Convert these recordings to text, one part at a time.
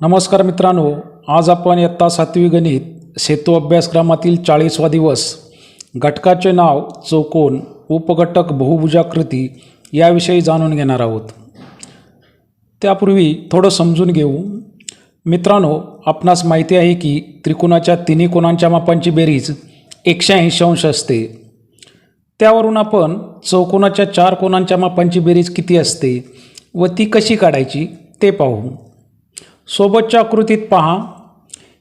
नमस्कार मित्रांनो, आज आपण इयत्ता 7वी गणित सेतू अभ्यासक्रमातील 40वा दिवस घटकाचे नाव चौकोन उपघटक बहुभुजाकृती याविषयी जाणून घेणार आहोत. त्यापूर्वी थोडं समजून घेऊ. मित्रांनो, आपणास माहिती आहे की त्रिकोणाच्या तिन्ही कोनांच्या मापांची बेरीज 180 अंश असते. त्यावरून आपण चौकोनाच्या 4 कोनांच्या मापांची बेरीज किती असते व ती कशी काढायची ते पाहू. सोबतच्या आकृतीत पहा.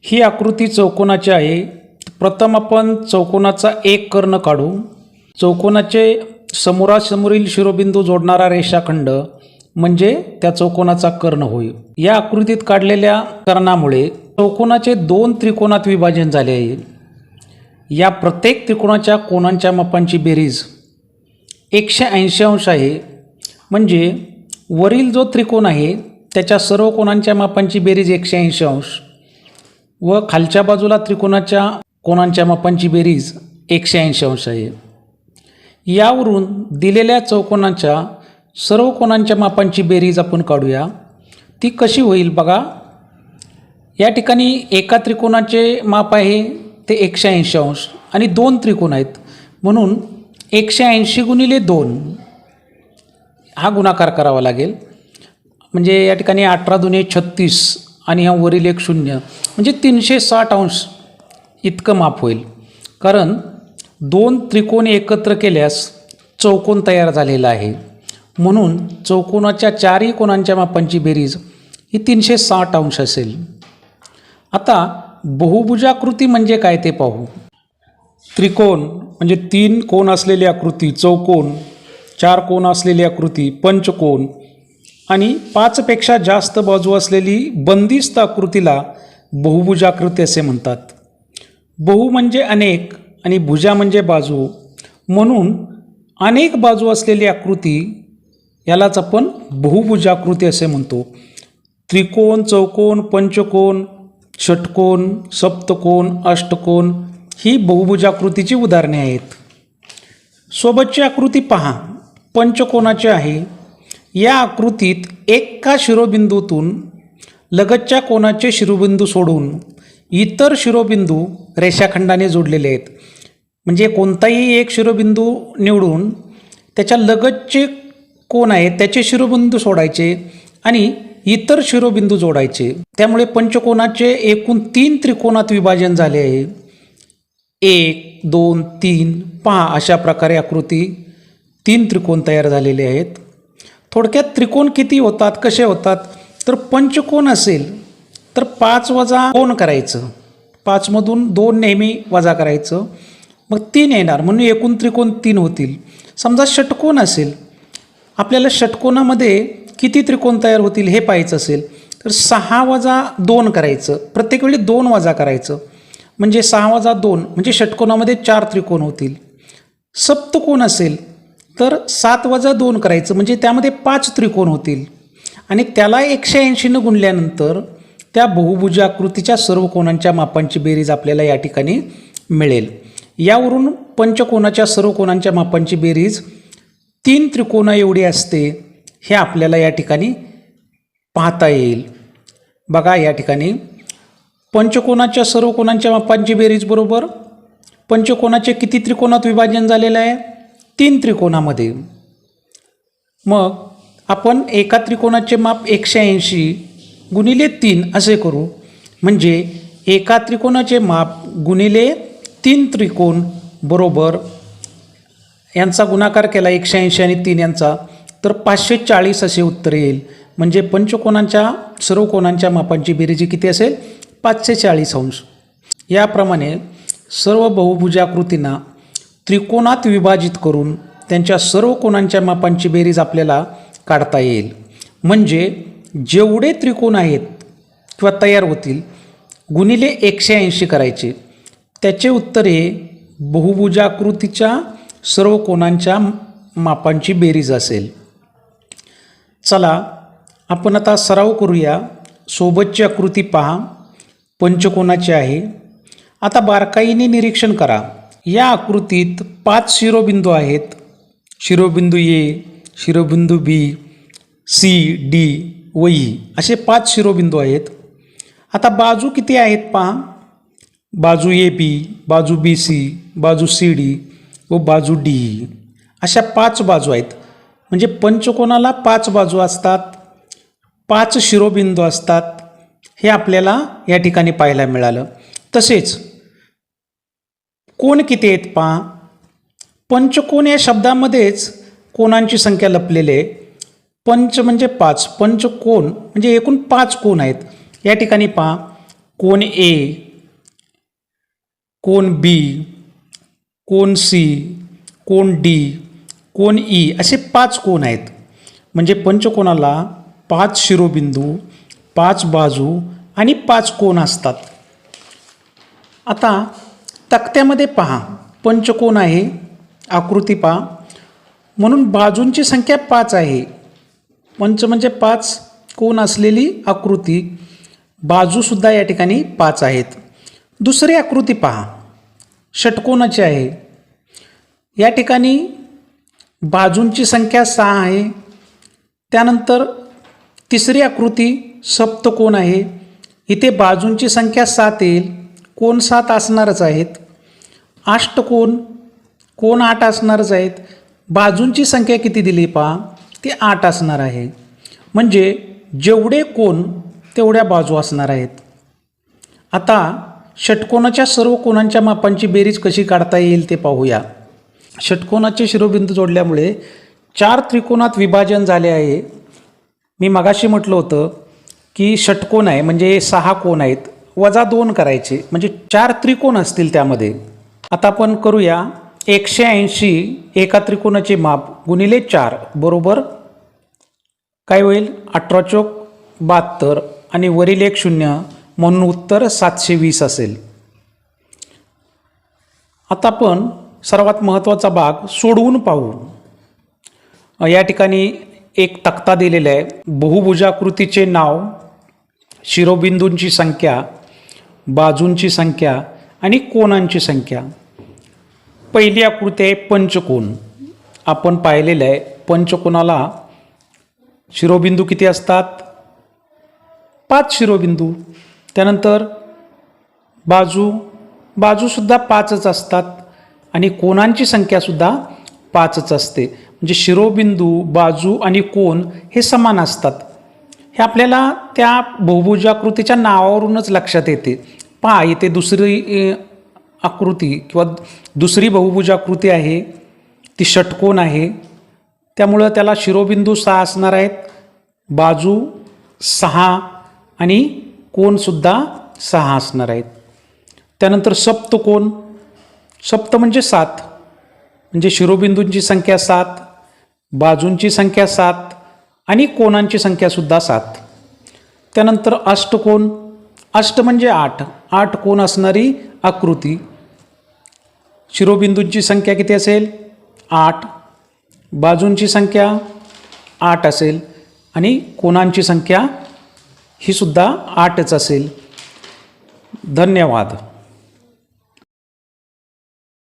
ही आकृती चौकोनाची आहे. प्रथम आपण चौकोनाचा एक कर्ण काढू. चौकोनाचे समोरासमोरील शिरोबिंदू जोडणारा रेषाखंड म्हणजे त्या चौकोनाचा कर्ण होय. या आकृतीत काढलेल्या कर्णामुळे चौकोनाचे 2 त्रिकोणात विभाजन झाले आहे. या प्रत्येक त्रिकोणाच्या कोनांच्या मापांची बेरीज 180 अंश आहे. म्हणजे वरील जो त्रिकोण आहे त्याच्या सर्व कोनांच्या मापांची बेरीज 180 अंश व खालच्या बाजूला त्रिकोणाच्या कोनांच्या मापांची बेरीज 180 अंश आहे. यावरून दिलेल्या चौकोनाच्या सर्व कोनांच्या मापांची बेरीज आपण काढूया. ती कशी होईल बघा. या ठिकाणी एका त्रिकोणाचे माप आहे ते 180 अंश आणि 2 त्रिकोण आहेत म्हणून 180 गुणिले 2 हा गुणाकार करावा लागेल. म्हणजे या ठिकाणी 18 दुने 36 आणि ह्या वरील एक 0 म्हणजे 360 अंश इतकं माप होईल. कारण 2 त्रिकोण एकत्र केल्यास चौकोन तयार झालेला आहे. म्हणून चौकोनाच्या 4ही कोनांच्या मापांची बेरीज ही 360 अंश असेल. आता बहुभुजाकृती म्हणजे काय ते पाहू. त्रिकोण म्हणजे 3 कोन असलेली आकृती चौकोन, 4 कोन असलेली आकृती पंचकोन आणि 5 पेक्षा जास्त बाजू असलेली बंदिस्त आकृतीला बहुभुजाकृती असे म्हणतात. बहु म्हणजे अनेक आणि भुजा म्हणजे बाजू. म्हणून अनेक बाजू असलेली आकृती यालाच आपण बहुभुजाकृती असे म्हणतो. त्रिकोण, चौकोन, पंचकोन, षटकोन, सप्तकोन, अष्टकोन ही बहुभुजाकृतीची उदाहरणे आहेत. सोबतची आकृती पहा. पंचकोनाची आहे. या आकृतीत एका शिरोबिंदूतून लगतच्या कोनाचे शिरोबिंदू सोडून इतर शिरोबिंदू रेषाखंडाने जोडलेले आहेत. म्हणजे कोणताही एक शिरोबिंदू निवडून त्याच्या लगतचे कोन आहेत त्याचे शिरोबिंदू सोडायचे आणि इतर शिरोबिंदू जोडायचे. त्यामुळे पंचकोनाचे एकूण 3 त्रिकोणात विभाजन झाले आहे. 1, 2, 3 पहा. अशा प्रकारे आकृती 3 त्रिकोण तयार झालेले आहेत. थोडक्यात त्रिकोण किती होतात, कसे होतात तर पंचकोन असेल तर 5 वजा कोन करायचं. 5मधून 2 नेहमी वजा करायचं मग 3 येणार म्हणून एकूण त्रिकोण 3 होतील. समजा षटकोन असेल, आपल्याला षटकोनामध्ये किती त्रिकोण तयार होतील हे पाहायचं असेल तर 6 वजा 2 करायचं. प्रत्येक वेळी 2 वजा करायचं म्हणजे 6 वजा 2 म्हणजे षटकोनामध्ये 4 त्रिकोण होतील. सप्तकोन असेल तर 7 वजा 2 करायचं म्हणजे त्यामध्ये 5 त्रिकोण होतील आणि त्याला 180 गुणल्यानंतर त्या बहुभुजाकृतीच्या सर्व कोनांच्या मापांची बेरीज आपल्याला या ठिकाणी मिळेल. यावरून पंचकोनाच्या सर्व कोनांच्या मापांची बेरीज 3 त्रिकोणा एवढी असते हे आपल्याला या ठिकाणी पाहता येईल. बघा या ठिकाणी पंचकोनाच्या सर्व कोनांच्या मापांची बेरीज बरोबर पंचकोनाचे किती त्रिकोणात विभाजन झालेलं आहे 3 त्रिकोणामध्ये. मग आपण एका त्रिकोणाचे माप 180 गुणिले 3 असे करू. म्हणजे एका त्रिकोणाचे माप गुणिले 3 त्रिकोण बरोबर यांचा गुणाकार केला 180 आणि 3 यांचा तर 540 असे उत्तर येईल. म्हणजे पंचकोनांच्या सर्व कोनांच्या मापांची बेरीज किती असेल 540 अंश. याप्रमाणे सर्व बहुभुजाकृतींना त्रिकोणात विभाजित करून त्यांच्या सर्व कोनांच्या मापांची बेरीज आपल्याला काढता येईल. म्हणजे जेवढे त्रिकोण आहेत किंवा तयार होतील गुणिले 180 करायचे. त्याचे उत्तर हे बहुभुजाकृतीच्या सर्व कोनांच्या मापांची बेरीज असेल. चला आपण आता सराव करूया. सोबतची आकृती पहा. पंचकोनाची आहे. आता बारकाईने निरीक्षण करा. या आकृतीत 5 शिरोबिंदू आहेत. शिरोबिंदू ए, शिरोबिंदू बी, सी, डी व ई असे 5 शिरोबिंदू आहेत. आता बाजू किती आहेत पहा. बाजू ए बी, बाजू बी सी, बाजू सी डी व बाजू डी ई अशा 5 बाजू आहेत. म्हणजे पंचकोनाला 5 बाजू असतात, 5 शिरोबिंदू असतात. हे आपल्याला या ठिकाणी पाहायला मिळालं. तसेच कोण किती आहेत पहा. पंचकोन या शब्दामध्येच कोणांची संख्या लपलेली आहे. पंच म्हणजे 5, पंचकोन म्हणजे एकूण 5 कोण आहेत. या ठिकाणी पहा, कोण ए, कोण बी, कोण सी, कोण डी, कोण ई असे 5 कोण आहेत. म्हणजे पंचकोनाला 5 शिरोबिंदू, 5 बाजू आणि 5 कोण असतात. आता तक्त्यामध्ये पहा, पंचकोन आहे, आकृती पहा. म्हणून बाजूंची संख्या 5 आहे. पंच म्हणजे 5 कोण असलेली आकृती. बाजूसुद्धा या ठिकाणी 5 आहेत. दुसरी आकृती पहा, षटकोनाची आहे. या ठिकाणी बाजूंची संख्या 6 आहे. त्यानंतर तिसरी आकृती सप्तकोन आहे. इथे बाजूंची संख्या 7 येईल, कोण 7 असणारच आहेत. अष्टकोन, कोण 8 असणारच आहेत. बाजूंची संख्या किती दिली पहा, ती 8 असणार आहे. म्हणजे जेवढे कोण तेवढ्या बाजू असणार आहेत. आता षटकोनाच्या सर्व कोणांच्या मापांची बेरीज कशी काढता येईल ते पाहूया. षटकोनाचे शिरोबिंदू जोडल्यामुळे 4 त्रिकोणात विभाजन झाले आहे. मी मगाशी म्हटलं होतं की षटकोन आहे म्हणजे 6 कोण आहेत, वजा 2 करायचे म्हणजे 4 त्रिकोण असतील त्यामध्ये. आता आपण करूया. 180 एका त्रिकोणाचे माप गुणिले 4 बरोबर काय होईल, 18 चौक 72 आणि वरील एक 0 म्हणून उत्तर 720 असेल. आता आपण सर्वात महत्त्वाचा भाग सोडवून पाहू. या ठिकाणी एक तक्ता दिलेला आहे. बहुभुजाकृतीचे नाव, शिरोबिंदूंची संख्या, बाजूंची संख्या आणि कोणांची संख्या. पहिली आकृती आहे पंचकोन. आपण पाहिलेलं आहे पंचकोनाला शिरोबिंदू किती असतात, 5 शिरोबिंदू. त्यानंतर बाजूसुद्धा 5च असतात आणि कोणांची संख्यासुद्धा 5च असते. म्हणजे शिरोबिंदू, बाजू आणि कोण हे समान असतात. हे आपल्याला त्या बहुभुजाकृतीच्या नावावरूनच लक्षात येते. पहा, इथे दुसरी आकृती किंवा दुसरी बहुभुजाकृती आहे, ती षटकोन आहे. त्यामुळं त्याला शिरोबिंदू 6 असणार आहेत, बाजू 6 आणि कोणसुद्धा 6 असणार आहेत. त्यानंतर सप्तकोन, सप्त म्हणजे 7, म्हणजे शिरोबिंदूंची संख्या 7, बाजूंची संख्या 7 आणि कोणांची संख्यासुद्धा 7. त्यानंतर अष्टकोन, अष्ट म्हणजे 8, 8 कोण असणारी आकृती. शिरोबिंदूंची संख्या किती असेल, 8, बाजूंची संख्या 8 असेल आणि कोणांची संख्या ही सुद्धा 8च असेल. धन्यवाद.